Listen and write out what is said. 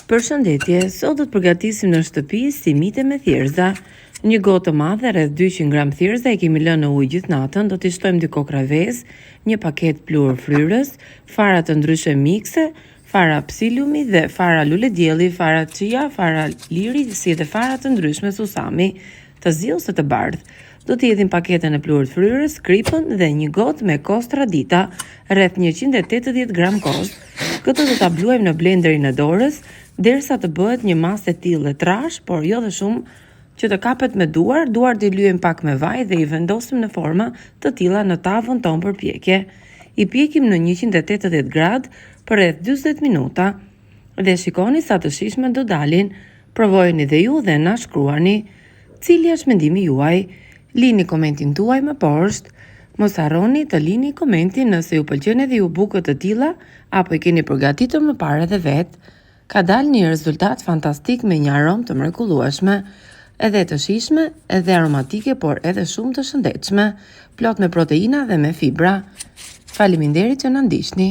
Përshëndetje, sot do të përgatisim në shtëpi simite me thjerza. Një gotë të madhe rreth 200 gram thjerza e kemi lënë në ujë gjithë natën, do t'i shtojmë 2 kokra vezë, një paketë pluhur fryrës, fara të ndryshme mikse, fara psilumi dhe fara lule dielli, fara chia, fara liri, si dhe fara të ndryshme susami, të zi ose të bardhë. Do t'i hedhim paketën e pluhurit fryrës, kripën dhe një gotë me kostra dita, rreth 180 gram kostë. Këtë do ta bluajmë në blenderin e dorës, derisa të bëhet një masë e tillë trash, por jo dhe shumë që të kapet me duar t'i lyejmë pak me vaj dhe i vendosim në forma të tilla në tavën tonë për pjekje. I pjekim në 180 gradë për rreth 40 minuta dhe shikoni sa të shijshme do dalin. Provojeni dhe ju dhe na shkruani cili është mendimi juaj. Lini komentin tuaj më poshtë. Mos harroni të lini komentin nëse ju pëlqen edhe ju bukët të tilla apo i keni përgatitur më parë edhe vetë. Ka dalë një rezultat fantastik me një aromë të mrekullueshme, edhe të shijshme, edhe aromatike, por edhe shumë të shëndetshme, plot me proteina dhe me fibra. Faleminderit që na ndiqni.